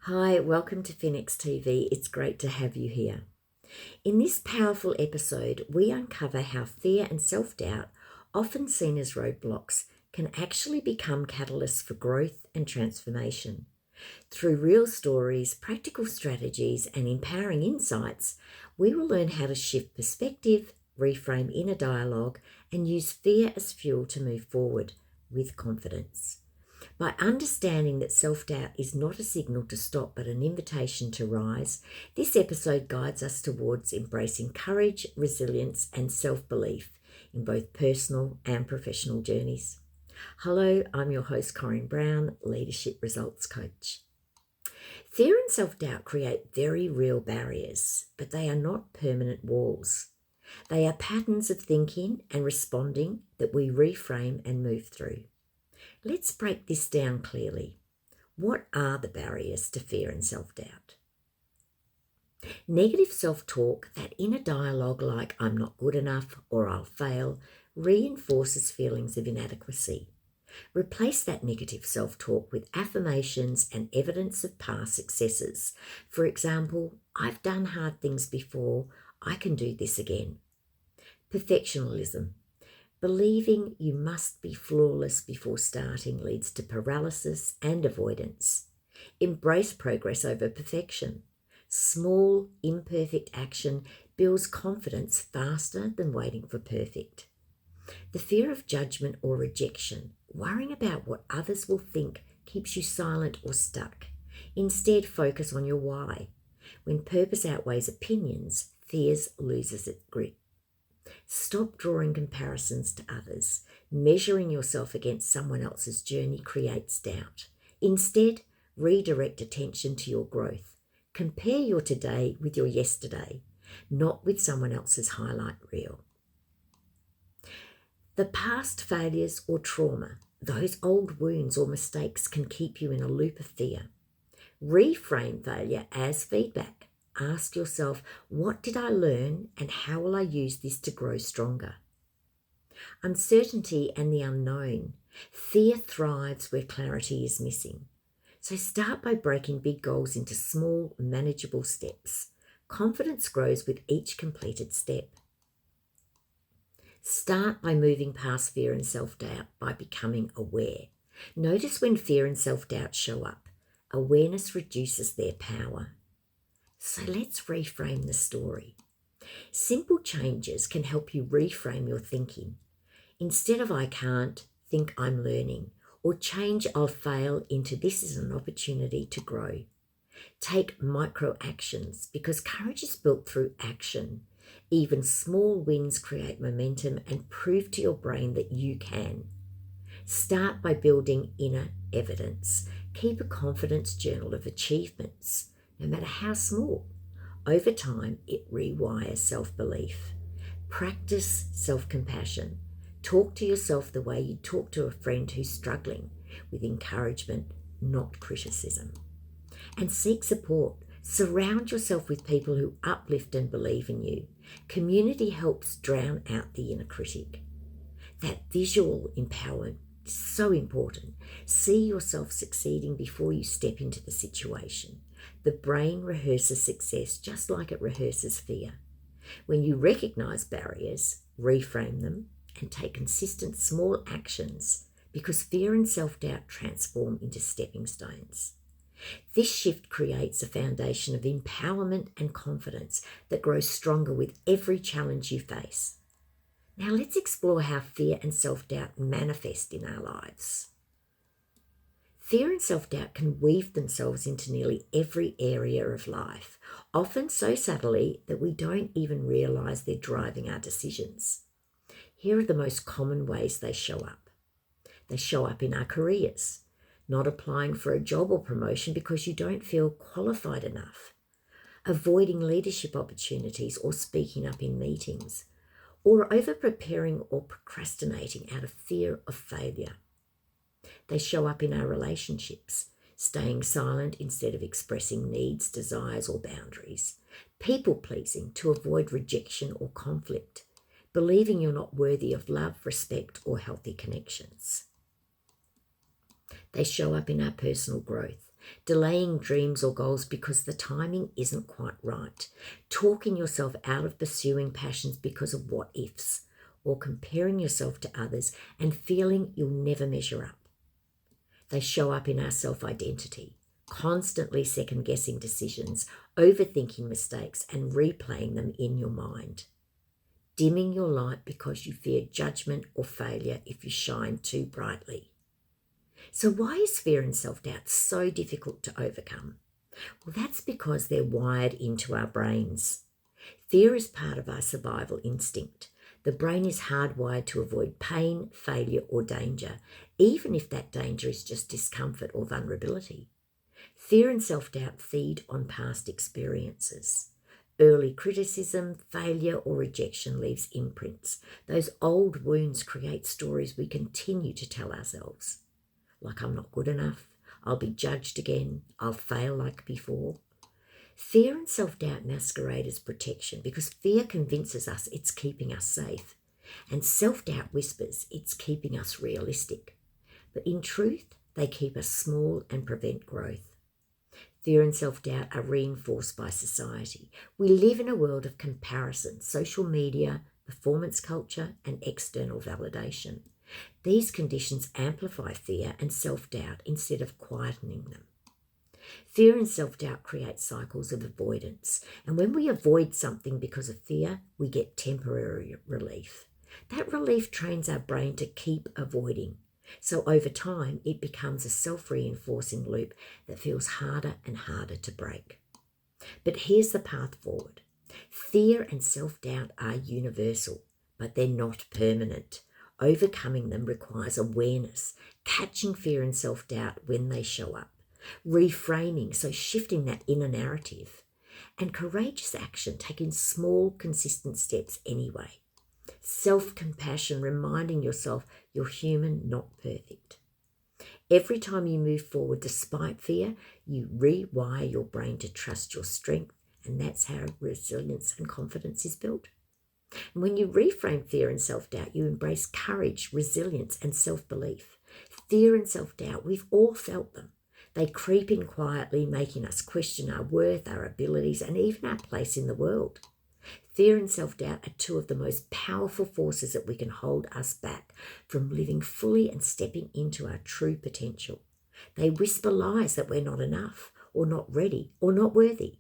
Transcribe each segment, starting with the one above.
Hi, welcome to Phoenix TV. It's great to have you here. In this powerful episode, we uncover how fear and self-doubt, often seen as roadblocks, can actually become catalysts for growth and transformation. Through real stories, practical strategies, and empowering insights, we will learn how to shift perspective, reframe inner dialogue, and use fear as fuel to move forward with confidence. By understanding that self-doubt is not a signal to stop but an invitation to rise, this episode guides us towards embracing courage, resilience, and self-belief in both personal and professional journeys. Hello, I'm your host, Corinne Brown, Leadership Results Coach. Fear and self-doubt create very real barriers, but they are not permanent walls. They are patterns of thinking and responding that we reframe and move through. Let's break this down clearly. What are the barriers to fear and self-doubt? Negative self-talk, that inner dialogue like I'm not good enough or I'll fail, reinforces feelings of inadequacy. Replace that negative self-talk with affirmations and evidence of past successes. For example, I've done hard things before, I can do this again. Perfectionism. Believing you must be flawless before starting leads to paralysis and avoidance. Embrace progress over perfection. Small, imperfect action builds confidence faster than waiting for perfect. The fear of judgment or rejection, worrying about what others will think, keeps you silent or stuck. Instead, focus on your why. When purpose outweighs opinions, fears loses its grip. Stop drawing comparisons to others. Measuring yourself against someone else's journey creates doubt. Instead, redirect attention to your growth. Compare your today with your yesterday, not with someone else's highlight reel. The past failures or trauma, those old wounds or mistakes can keep you in a loop of fear. Reframe failure as feedback. Ask yourself, what did I learn and how will I use this to grow stronger? Uncertainty and the unknown. Fear thrives where clarity is missing. So start by breaking big goals into small, manageable steps. Confidence grows with each completed step. Start by moving past fear and self-doubt by becoming aware. Notice when fear and self-doubt show up. Awareness reduces their power. So let's reframe the story. Simple changes can help you reframe your thinking. Instead of I can't, think I'm learning, or change I'll fail into this is an opportunity to grow. Take micro actions because courage is built through action. Even small wins create momentum and prove to your brain that you can. Start by building inner evidence. Keep a confidence journal of achievements, no matter how small. Over time, it rewires self-belief. Practice self-compassion. Talk to yourself the way you'd talk to a friend who's struggling, with encouragement, not criticism. And seek support. Surround yourself with people who uplift and believe in you. Community helps drown out the inner critic. That visual empowerment is so important. See yourself succeeding before you step into the situation. The brain rehearses success just like it rehearses fear. When you recognize barriers, reframe them, and take consistent small actions, because fear and self-doubt transform into stepping stones. This shift creates a foundation of empowerment and confidence that grows stronger with every challenge you face. Now let's explore how fear and self-doubt manifest in our lives. Fear and self-doubt can weave themselves into nearly every area of life, often so subtly that we don't even realize they're driving our decisions. Here are the most common ways they show up. They show up in our careers, not applying for a job or promotion because you don't feel qualified enough, avoiding leadership opportunities or speaking up in meetings, or over-preparing or procrastinating out of fear of failure. They show up in our relationships, staying silent instead of expressing needs, desires, or boundaries, people-pleasing to avoid rejection or conflict, believing you're not worthy of love, respect, or healthy connections. They show up in our personal growth, delaying dreams or goals because the timing isn't quite right, talking yourself out of pursuing passions because of what ifs, or comparing yourself to others and feeling you'll never measure up. They show up in our self-identity, constantly second-guessing decisions, overthinking mistakes and replaying them in your mind. Dimming your light because you fear judgment or failure if you shine too brightly. So why is fear and self-doubt so difficult to overcome? Well, that's because they're wired into our brains. Fear is part of our survival instinct. The brain is hardwired to avoid pain, failure, or danger, even if that danger is just discomfort or vulnerability. Fear and self-doubt feed on past experiences. Early criticism, failure, or rejection leaves imprints. Those old wounds create stories we continue to tell ourselves. Like, I'm not good enough, I'll be judged again, I'll fail like before. Fear and self-doubt masquerade as protection because fear convinces us it's keeping us safe, and self-doubt whispers it's keeping us realistic. But in truth, they keep us small and prevent growth. Fear and self-doubt are reinforced by society. We live in a world of comparison, social media, performance culture, and external validation. These conditions amplify fear and self-doubt instead of quietening them. Fear and self-doubt create cycles of avoidance, and when we avoid something because of fear, we get temporary relief. That relief trains our brain to keep avoiding. So over time, it becomes a self-reinforcing loop that feels harder and harder to break. But here's the path forward. Fear and self-doubt are universal, but they're not permanent. Overcoming them requires awareness, catching fear and self-doubt when they show up, reframing, so shifting that inner narrative, and courageous action, taking small, consistent steps anyway. Self-compassion, reminding yourself you're human, not perfect. Every time you move forward despite fear, you rewire your brain to trust your strength, and that's how resilience and confidence is built. And when you reframe fear and self-doubt, you embrace courage, resilience, and self-belief. Fear and self-doubt, we've all felt them. They creep in quietly, making us question our worth, our abilities, and even our place in the world. Fear and self-doubt are two of the most powerful forces that we can hold us back from living fully and stepping into our true potential. They whisper lies that we're not enough, or not ready, or not worthy.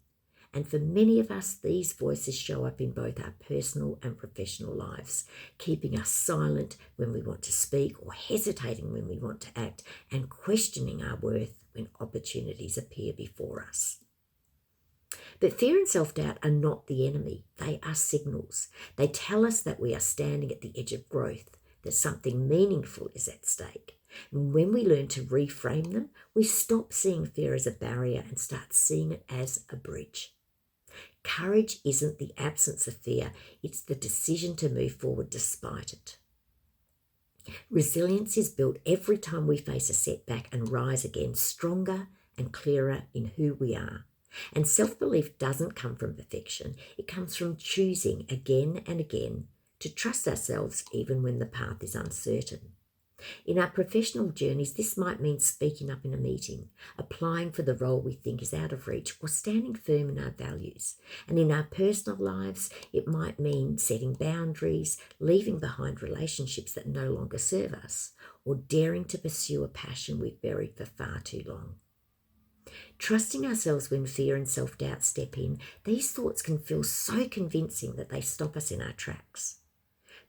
And for many of us, these voices show up in both our personal and professional lives, keeping us silent when we want to speak, or hesitating when we want to act, and questioning our worth when opportunities appear before us. But fear and self-doubt are not the enemy. They are signals. They tell us that we are standing at the edge of growth, that something meaningful is at stake. And when we learn to reframe them, we stop seeing fear as a barrier and start seeing it as a bridge. Courage isn't the absence of fear, it's the decision to move forward despite it. Resilience is built every time we face a setback and rise again stronger and clearer in who we are. And self-belief doesn't come from perfection, it comes from choosing again and again to trust ourselves even when the path is uncertain. In our professional journeys, this might mean speaking up in a meeting, applying for the role we think is out of reach, or standing firm in our values. And in our personal lives, it might mean setting boundaries, leaving behind relationships that no longer serve us, or daring to pursue a passion we've buried for far too long. Trusting ourselves when fear and self-doubt step in, these thoughts can feel so convincing that they stop us in our tracks.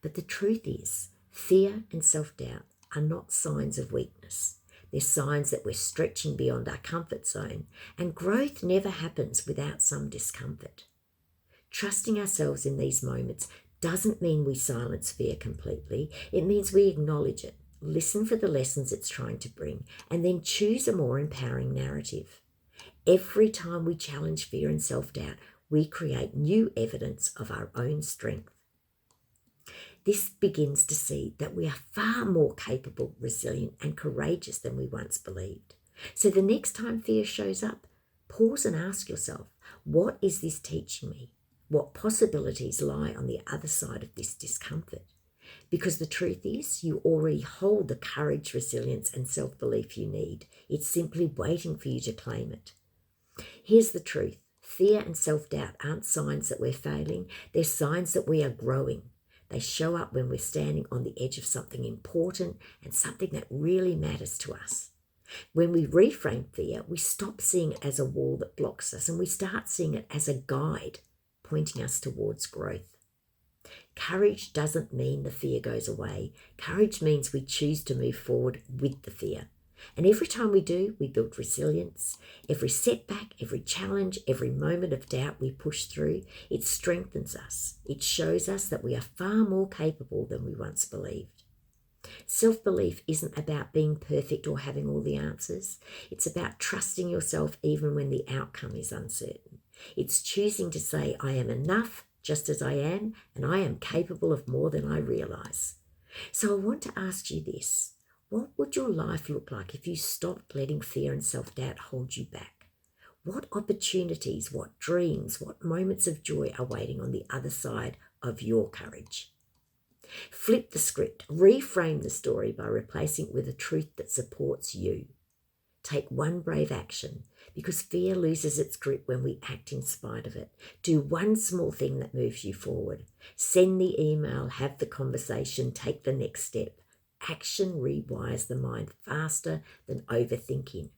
But the truth is, fear and self-doubt are not signs of weakness. They're signs that we're stretching beyond our comfort zone, and growth never happens without some discomfort. Trusting ourselves in these moments doesn't mean we silence fear completely. It means we acknowledge it, listen for the lessons it's trying to bring, and then choose a more empowering narrative. Every time we challenge fear and self-doubt, we create new evidence of our own strength. This begins to see that we are far more capable, resilient, and courageous than we once believed. So the next time fear shows up, pause and ask yourself, what is this teaching me? What possibilities lie on the other side of this discomfort? Because the truth is, you already hold the courage, resilience, and self-belief you need. It's simply waiting for you to claim it. Here's the truth. Fear and self-doubt aren't signs that we're failing. They're signs that we are growing. They show up when we're standing on the edge of something important and something that really matters to us. When we reframe fear, we stop seeing it as a wall that blocks us and we start seeing it as a guide pointing us towards growth. Courage doesn't mean the fear goes away. Courage means we choose to move forward with the fear. And every time we do, we build resilience. Every setback, every challenge, every moment of doubt we push through, it strengthens us. It shows us that we are far more capable than we once believed. Self-belief isn't about being perfect or having all the answers. It's about trusting yourself even when the outcome is uncertain. It's choosing to say, I am enough just as I am, and I am capable of more than I realize. So I want to ask you this. What would your life look like if you stopped letting fear and self-doubt hold you back? What opportunities, what dreams, what moments of joy are waiting on the other side of your courage? Flip the script, reframe the story by replacing it with a truth that supports you. Take one brave action, because fear loses its grip when we act in spite of it. Do one small thing that moves you forward. Send the email, have the conversation, take the next step. Action rewires the mind faster than overthinking.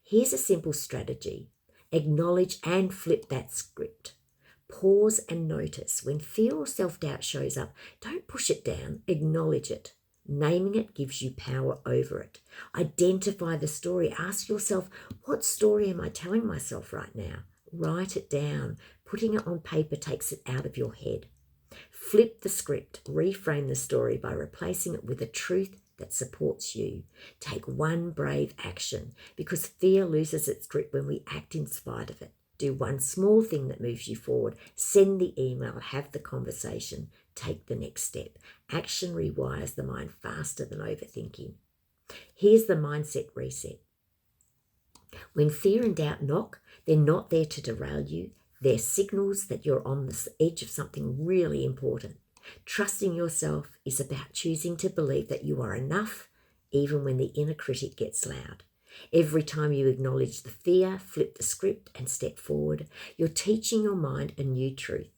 Here's a simple strategy. Acknowledge and flip that script. Pause and notice. When fear or self-doubt shows up, don't push it down, acknowledge it. Naming it gives you power over it. Identify the story. Ask yourself, what story am I telling myself right now? Write it down. Putting it on paper takes it out of your head. Flip the script. Reframe the story by replacing it with a truth that supports you. Take one brave action, because fear loses its grip when we act in spite of it. Do one small thing that moves you forward. Send the email, have the conversation, take the next step. Action rewires the mind faster than overthinking. Here's the mindset reset. When fear and doubt knock, they're not there to derail you. They're signals that you're on the edge of something really important. Trusting yourself is about choosing to believe that you are enough, even when the inner critic gets loud. Every time you acknowledge the fear, flip the script, and step forward, you're teaching your mind a new truth,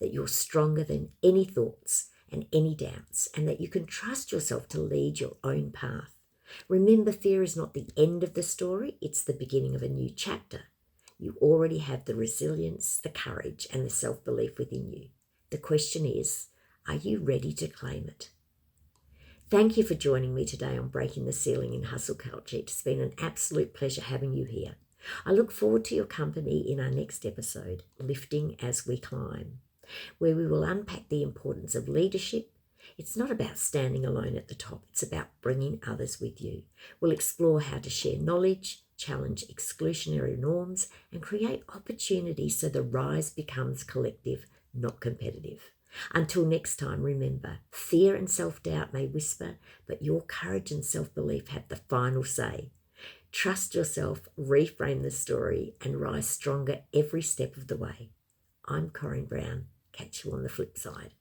that you're stronger than any thoughts and any doubts, and that you can trust yourself to lead your own path. Remember, fear is not the end of the story, it's the beginning of a new chapter. You already have the resilience, the courage, and the self-belief within you. The question is, are you ready to claim it? Thank you for joining me today on Breaking the Ceiling in Hustle Culture. It's been an absolute pleasure having you here. I look forward to your company in our next episode, Lifting as We Climb, where we will unpack the importance of leadership. It's not about standing alone at the top. It's about bringing others with you. We'll explore how to share knowledge, challenge exclusionary norms, and create opportunities so the rise becomes collective, not competitive. Until next time, remember, fear and self-doubt may whisper, but your courage and self-belief have the final say. Trust yourself, reframe the story, and rise stronger every step of the way. I'm Corinne Brown. Catch you on the flip side.